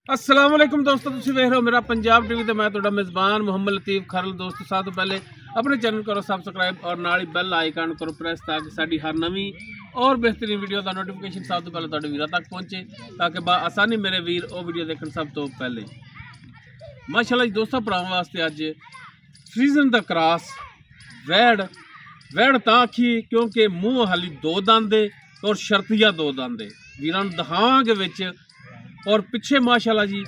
अस्सलाम वालेकुम दोस्तों, तुसीं वेख रहे हो मेरा पंजाब टीवी। तो मैं तुहाडा मेज़बान मुहम्मद लतीफ़ खरल। दोस्तों सब तो पहले अपने चैनल करो सबसक्राइब और नाल ही बैल आइकन करो प्रेस, ताकि साडी हर नवीं और बेहतरीन वीडियो का नोटिफिकेशन सब तो पहले तुहाडे वीरां तक पहुँचे, ताकि आसानी मेरे वीर वो वीडियो देखण सब तो पहले। माशाअल्लाह दोस्तों, भरावां वास्ते अज सीजन दा क्रॉस वैड़ तां आखी क्योंकि मूँह हाली दो दंद और शर्तिया दो दंद वीरां नूं दिखावांगे विच। और पिछे माशाअल्लाह जी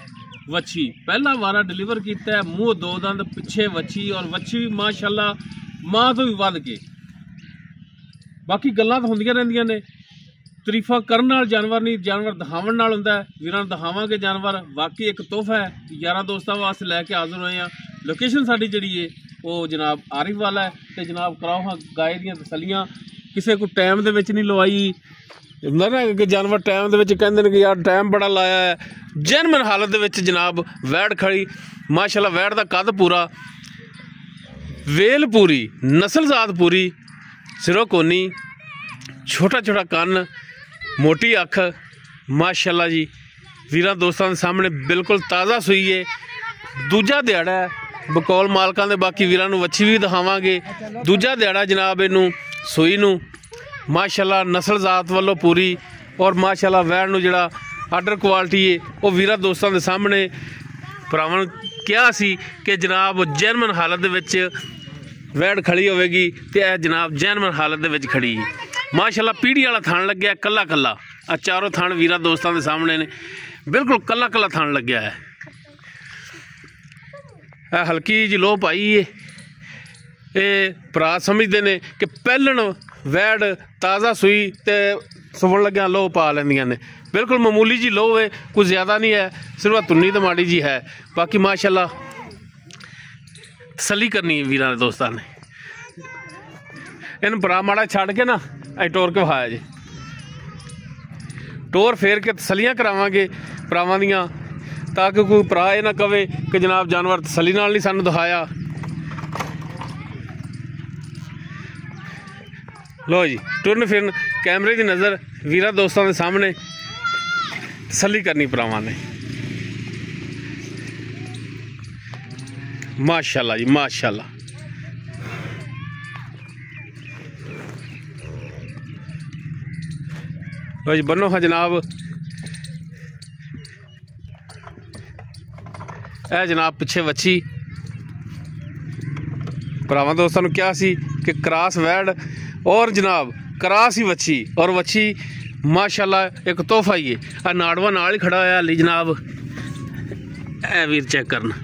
वच्छी पहला वारा डिलीवर किया है, मूँह दो दंद पिछे वच्छी, और वच्छी माशाअल्लाह माँ तो भी वध के। बाकी गल्लां तो होंदियां रहिंदियां ने, तरीफा करन नाल जानवर नहीं, जानवर दिखावन नाल हुंदा है। वीरां नूं दिखावांगे जानवर, वाकई एक तोहफा है यारां दोस्तां वास्ते लैके हाज़र होए हैं। लोकेशन साडी जिहड़ी है वो जनाब आरिफ वाला है। तो जनाब कराओ हाँ गाय दियां तसल्लियां, किसी को टाइम दे विच नहीं लवाई ना कि जानवर टाइम दे विच कहंदे ने कि यार टाइम बड़ा लाया है। जेनवन हालत दे विच जनाब वैड़ खड़ी माशाअल्लाह। वैड़ दा कद पूरा, वेल पूरी, नस्लजात पूरी, सिरों कोनी, छोटा छोटा कन्न, मोटी अख माशाअल्लाह जी। वीरां दोस्तां दे सामने बिल्कुल ताज़ा सूई है, दूजा दिहाड़ा है बकौल मालकां दे। बाकी वीरां नूं वच्छी भी दिखावांगे, दूजा दिहाड़ा जनाब इनू सूई नूं माशाअल्लाह। नस्ल जात वालों पूरी, और माशाअल्लाह वैड़ नूं जिहड़ा आर्डर क्वालिटी है वो वीरां दोस्तां दे सामने भरावां क्या सी कि जनाब जेनवन हालत दे विच वैड़ खड़ी होवेगी। तो यह जनाब जेनवन हालत दे विच खड़ी माशाअल्लाह। पीढ़ी वाला थान लग्या कला कला, आ चारों थान वीरां दोस्तां दे सामने ने, बिल्कुल कला कला थान लग्या है। हल्की जी लो पाई है, ये भरा समझते ने कि पहलन वैड़ ताज़ा सूई तो सुवन लग्या लो पा लैंदियां ने। बिल्कुल मामूली जी लो है, कुछ ज़्यादा नहीं है, सिर्फ तुन्नी तो माड़ी जी है। बाकी माशाअल्लाह तसल्ली करनी है वीरां दोस्तां ने। इन भरा माड़ा छड़ के ना अं टोर के वहाया जी, टोर फेर के तसल्लियां करावांगे भरावां दियां, ताकि कोई भरा ये ना कहे कि जनाब जानवर तसल्ली नाल नहीं सानूं दिखाया। लो जी टुरन फिरन कैमरे की नज़र वीरां दोस्तों के सामने तसल्ली करनी भरावां ने माशाअल्लाह जी माशाअल्लाह। लो जी बनो हाँ जनाब, ए जनाब पिछे वच्छी भरावां दोस्तों नूं क्या सी कि क्रॉस वैड़ और जनाब क्रॉस ही वच्छी, और वच्छी माशाअल्लाह एक तोहफा ही है। आ नाड़वा नाल ही खड़ा होया हाली जनाब, ए वीर चेक करना।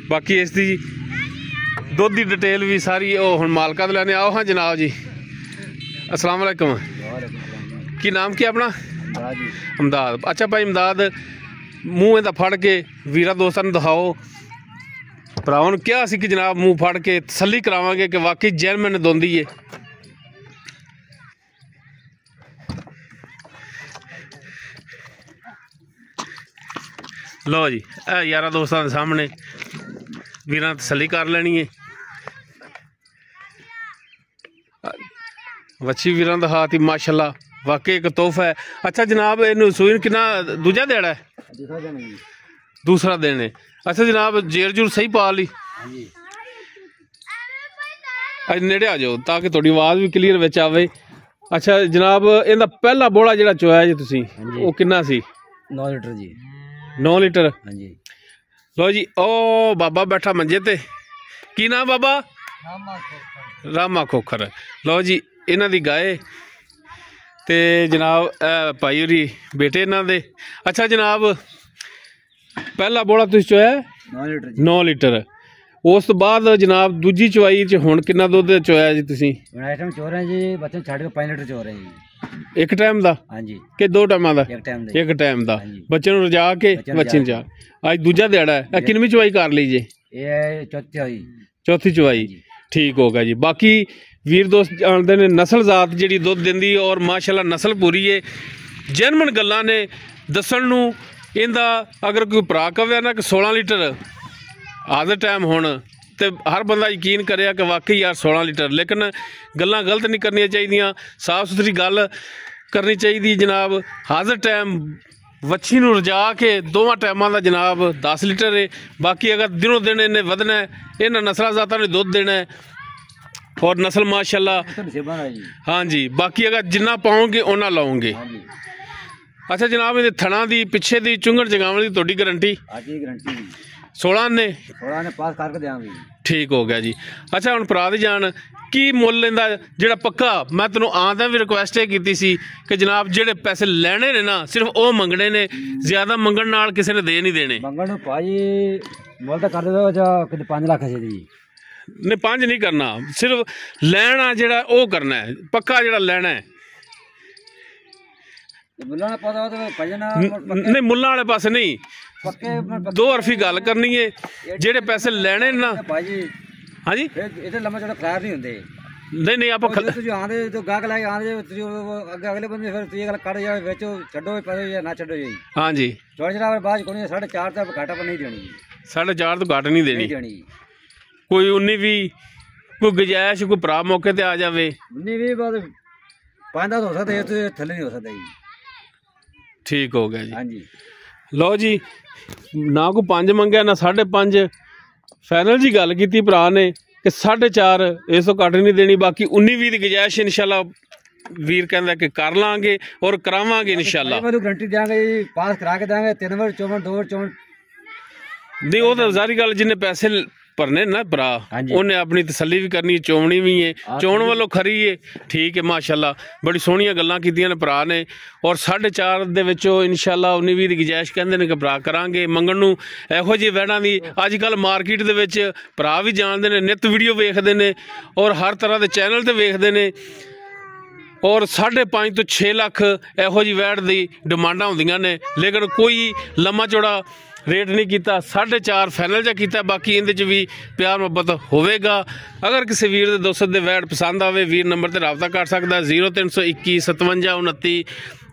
बाकी इसकी दुध की डिटेल भी सारी ओ हुण मालकां तो लैने। आओ हाँ जनाब जी, अस्सलाम वालेकुम। की नाम क्या अपना? अमदाद। अच्छा भाई अमदाद, मूँह इहदा फड़ के वीरां दोस्तां नूं दिखाओ। भरावां नूं क्या सी कि जनाब मूँह फड़ के तसल्ली करावांगे कि वाकई जेनवन दोंदी है। लो जी यारा दोस्तों के सामने वीरां तसल्ली कर लेनी है। वच्छी वीरां दिखाती माशाअल्लाह, वाकई एक तोहफा है। अच्छा जनाब इनू सूई कितना दूजा दिहाड़ा है? दूसरा दिन है। अच्छा जनाब जेर जूर सही पा ली? अज नेड़े आ जाओ ताकि थोड़ी आवाज़ भी क्लीयर विच आवे। अच्छा जनाब इहदा पहला बोला जिहड़ा चोया जी तुसीं वो कितना सी? 9 लीटर जी। 9 लीटर। हाँ जी। लो जी ओ बाबा बैठा मंजे ते, की नाम बाबा? रामा खोखर। लो जी इन्हां दी गाय ते जनाब भाई होरी बेटे इन्हां दे। अच्छा जनाब पहला बोला तुसीं चोया 9 लीटर। 9 लीटर। उस तो बाद जनाब दूजी चवाई च हुण कितना दुध चोया जी तुसीं? आइटम चो रहे जी, बच्चे छड़ के 5 लीटर चो रहे जी। एक टाइम दा? हाँ जी। कि 2 टाइमां दा? एक टाइम दा। बच्चे नूं रजा के बच्चे जा। अज दूजा दिहाड़ा है, किनवी चवाई कर ली जी? ये चौथी चवाई। ठीक होगा जी। बाकी वीर दोस्त जानते ने नस्ल जात जिहड़ी दुध दिंदी, और माशाअल्लाह नस्ल पूरी है। जेनवन गल्लां ने दस्सण नूं इंदा अगर कोई भरा कवे ना कि 16 लीटर आदे टाइम हुण तो हर बंदा यकीन करे कि वाकई यार 16 लीटर, लेकिन गल्लां गलत नहीं करनियां चाहिए। साफ सुथरी गल करनी चाहिए जनाब। हाज़र टाइम वच्छी नूं रजा के दोवां टाइमां दा जनाब 10 लीटर है। बाकी अगर दिनों दिन इन्हें वधना है, इन्हां नस्ल जातां ने दुध देना है और नस्ल माशाल्लाह। हाँ जी, बाकी अगर जिन्ना पाओगे उन्ना लाओगे। अच्छा जनाब, ये थणा दी पिछे दी चुंगण जगावण दी तुहाडी गारंटी? 16 ने पास करके देंगे। ठीक हो गया जी। अच्छा हुण भरा दी जान की मुल लैंदा जिहड़ा पक्का? मैं तैनूं आंदा भी रिक्वेस्ट की सी कि जनाब जिहड़े पैसे लैणे ने ना सिर्फ वो मंगने ने, ज्यादा मंगण नाल किसी ने दे नहीं देने। मंगण नूं भाई मुल तां कर दो जा कि 5 लाख दी नहीं, 5 नहीं करना, सिर्फ लैना जिहड़ा वो करना है, पक्का जिहड़ा लैना है। नहीं मुल्लां वाले पासे नहीं, दो अरफी गल करनी है। जेडे पैसे लैने ना हाँ जी लम्बा चौड़ा खराब नहीं होंगे। नहीं आप आंदे तो गाहक लैके आंदे अगले बंदे फिर तुझे गल कट जाए बेचो छड्डो पैसे या ना छड्डो जी। हाँ जी चौड़ चढ़ा बाद 4.5 तो घाटा पर नहीं देनी, 4.5 तो घाट नहीं देनी। कोई 19 भी कोई गुजाइश कोई भरा मौके ते आ जावे 19 भी बाद 5 हो सकता है, थले नहीं हो सकता जी। ठीक हो गया जी। हाँ जी लो जी, ना कोई 5 मंगया ना 5.5, फाइनल जी गल की भरा ने कि 4.5 इस तो घट नहीं देनी। बाकी 19-20 की गुजाइश इंशाल्लाह वीर कहता कि कर लांगे और करावांगे इंशाल्लाह। गारंटी देंगे जी, पास करा के देंगे 3 बार 4 2 4 नहीं। वो तो सारी गल जिन्हें पैसे भरने ना भरा उन्हें अपनी तसली भी करनी, चोवनी भी है, चोण वालों खरी है। ठीक है माशाल्लाह, बड़ी सोहनियां गल्लां कीतियां ने भरा ने। और 4.5 दे विचों इंशाल्लाह 19-20 की गुजाइश कहंदे ने कि भरा करांगे। मंगण नूं इहो जी वैड़ां दी अजकल मार्केट दे विच भरा भी जानदे ने, नित वीडियो वेखदे ने और हर तरह के चैनल ते वेखदे ने। और 5.5 तो 6 लाख इहो जी वैड़ दी डिमांडां हुंदियां ने, लेकिन कोई लम्मा चौड़ा रेट नहीं किया। 4.5 फाइनल जा किया। बाकी इहदे च भी प्यार मुहब्बत होवेगा। अगर किसी वीर दे दोस्त दे वैड पसंद आवे वीर नंबर ते रब्ता कर सकदा 0321 57 29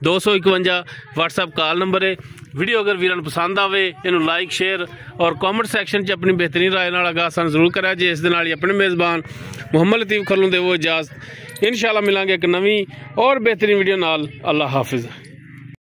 251 व्हाट्सएप कॉल नंबर है। वीडियो अगर वीरां नूं पसंद आवे इनू लाइक शेयर और कॉमेंट सैक्शन च अपनी बेहतरीन राय नाल आगाह सन जरूर करा जी। इस दे नाल ही अपने मेज़बान मुहम्मद लतीफ़ खल्लू देवो इजाज़त। इंशाअल्लाह मिलांगे एक नवीं और बेहतरीन वीडियो नाल। अल्लाह हाफिज़।